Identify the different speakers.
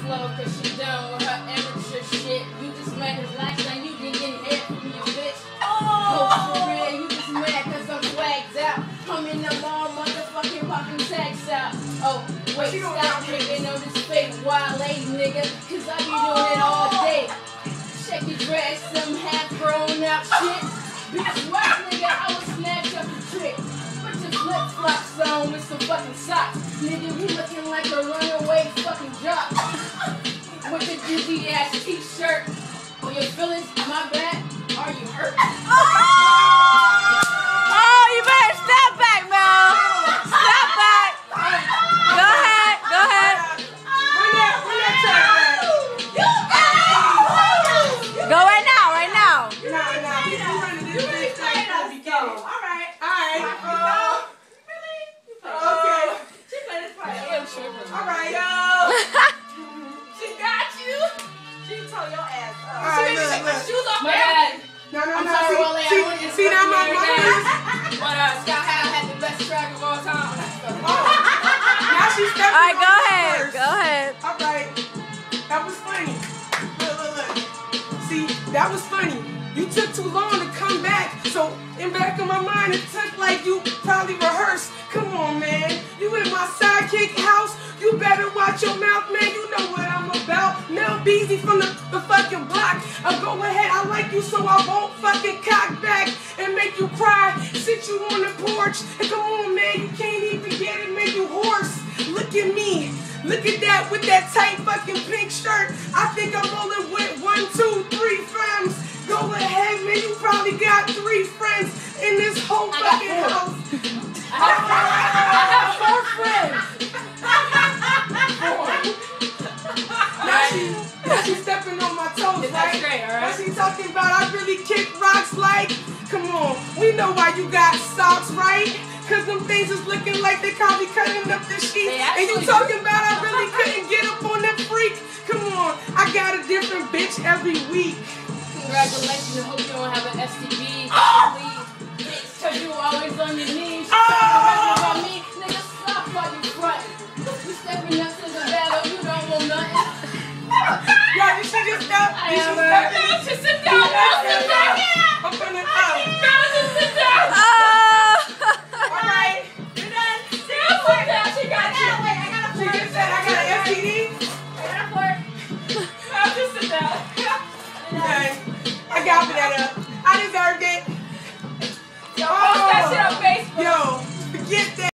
Speaker 1: flow, cause she done with her amateur shit. You just mad cause last time you didn't get hit from your bitch. Oh, for real, you just mad cause I'm swagged out. I'm in the mall, motherfucking popping tags out. Oh, wait, stop drinking on this fake wild lady, nigga, cause I be doing it all day. Check your dress, some half grown up shit. Bitch, what, nigga, I was snatched up the trick. Put your flip-flops on with some fucking socks. Nigga, you looking like a runaway fucking jock. With the dizzy ass t-shirt. On your feelings, my bad, are you hurt?
Speaker 2: Oh, you better step back, Mel. Step back. Go ahead, go ahead. Go right now, right now.
Speaker 3: Alright, yo. She got you. She tore your ass up. She made me take my shoes off.
Speaker 1: My bad.
Speaker 3: No.
Speaker 1: I'm sorry, Wally. I wanted to
Speaker 3: See now, my
Speaker 1: but Scott Howell had the best track of all time.
Speaker 3: Now she's stepping.
Speaker 2: All right, go ahead, go ahead.
Speaker 3: Alright. That was funny. Look. See, that was funny. You took too long to come back. So, in back of my mind, it took like you probably rehearsed. Come on, man. You in my sidekick house. You better watch your mouth, man. You know what I'm about. Mel Beezy from the fucking block. Go ahead, I like you, so I won't fucking cock back and make you cry. Sit you on the porch. And come on, man. You can't even get it. Make you hoarse. Look at me. Look at that with that tight fucking pink shirt. I think I'm rolling with 1, 2, 3 friends. Go ahead, man. You probably got 3 friends in this whole fucking house.
Speaker 1: I have 4 friends.
Speaker 3: Now she's stepping on my toes, right?
Speaker 1: That's great, all right?
Speaker 3: Now she's talking about I really kick rocks like, come on, we know why you got socks, right? Cause them things is looking like they probably cutting up the sheets. And you talking about I really couldn't get up on that freak. Come on, I got a different bitch every week.
Speaker 1: Congratulations, I hope you don't have an STD. Please, cause you always on your knees. About me, nigga, stop while you front. You stepping up to the battle, you don't want nothing.
Speaker 3: Yeah, you should just stop.
Speaker 1: I am a... Just sit down, sit back in.